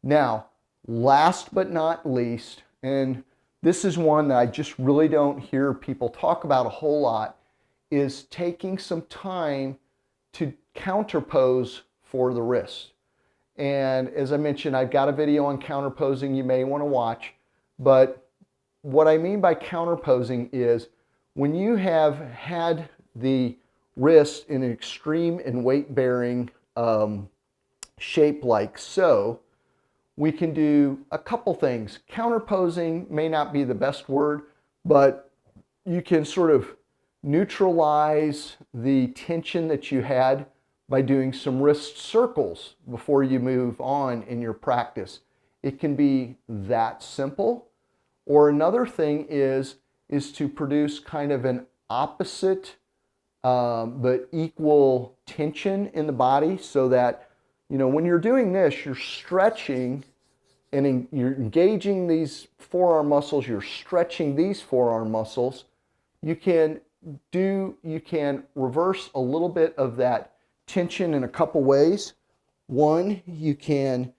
Now, last but not least, and this is one that I just really don't hear people talk about a whole lot, is taking some time to counterpose for the wrist. And as I mentioned, I've got a video on counterposing you may want to watch, but what I mean by counterposing is when you have had the wrist in an extreme and weight-bearing shape like so, we can do a couple things. Counterposing may not be the best word, but you can sort of neutralize the tension that you had by doing some wrist circles before you move on in your practice. It can be that simple. Or another thing is to produce kind of an opposite but equal tension in the body, so that, you know, when you're doing this, you're stretching and you're engaging these forearm muscles, you're stretching these forearm muscles. You can reverse a little bit of that tension in a couple ways. One, you can,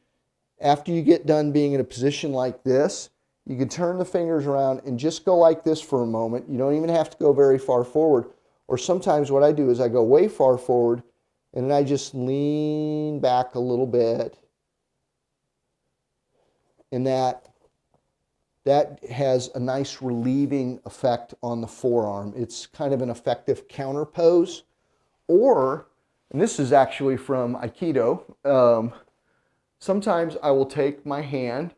after you get done being in a position like this, you can turn the fingers around and just go like this for a moment. You don't even have to go very far forward. Or sometimes what I do is I go way far forward and then I just lean back a little bit. And that has a nice relieving effect on the forearm. It's kind of an effective counterpose. Or, and this is actually from Aikido, sometimes I will take my hand,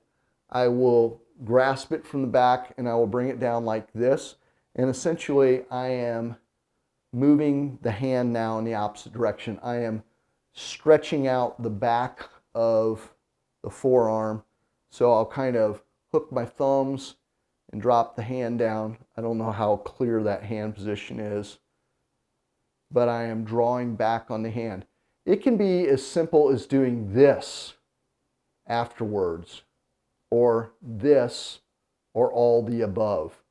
I will grasp it from the back, and I will bring it down like this. And essentially, I am moving the hand now in the opposite direction. I am stretching out the back of the forearm. So I'll kind of hook my thumbs and drop the hand down. I don't know how clear that hand position is, but I am drawing back on the hand. It can be as simple as doing this afterwards, or this, or all the above.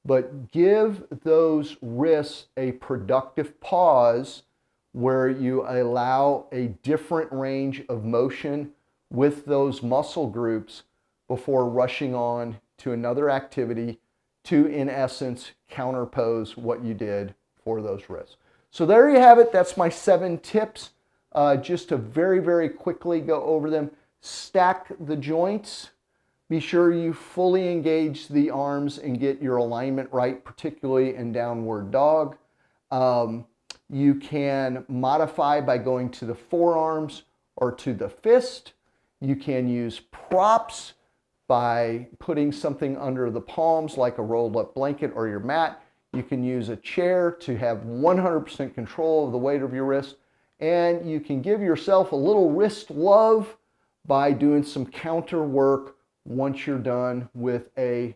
But give those wrists a productive pause where you allow a different range of motion with those muscle groups before rushing on to another activity to, in essence, counterpose what you did for those wrists. So there you have it. That's my 7 tips. Just to very, very quickly go over them. Stack the joints. Be sure you fully engage the arms and get your alignment right, particularly in downward dog. You can modify by going to the forearms or to the fist. You can use props by putting something under the palms like a rolled up blanket or your mat. You can use a chair to have 100% control of the weight of your wrist. And you can give yourself a little wrist love by doing some counter work once you're done with a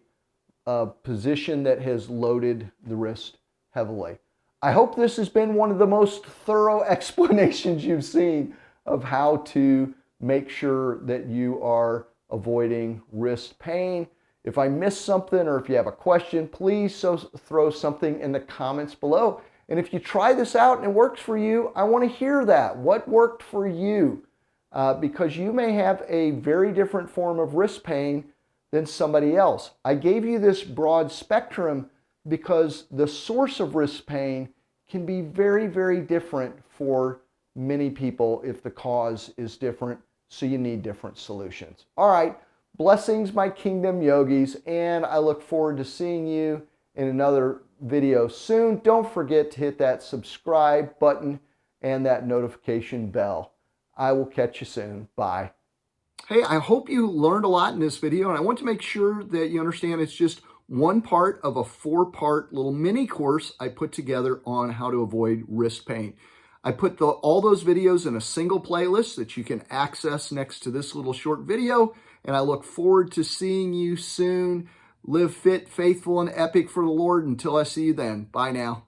position that has loaded the wrist heavily. I hope this has been one of the most thorough explanations you've seen of how to make sure that you are avoiding wrist pain. If I missed something or if you have a question, please throw something in the comments below. And if you try this out and it works for you, I want to hear that. What worked for you? Because you may have a very different form of wrist pain than somebody else. I gave you this broad spectrum because the source of wrist pain can be very, very different for many people if the cause is different, so you need different solutions. All right, blessings, my kingdom yogis, and I look forward to seeing you in another video soon. Don't forget to hit that subscribe button and that notification bell. I will catch you soon. Bye. Hey, I hope you learned a lot in this video, and I want to make sure that you understand it's just one part of a 4-part little mini course I put together on how to avoid wrist pain. I put all those videos in a single playlist that you can access next to this little short video, and I look forward to seeing you soon. Live fit, faithful, and epic for the Lord. Until I see you then. Bye now.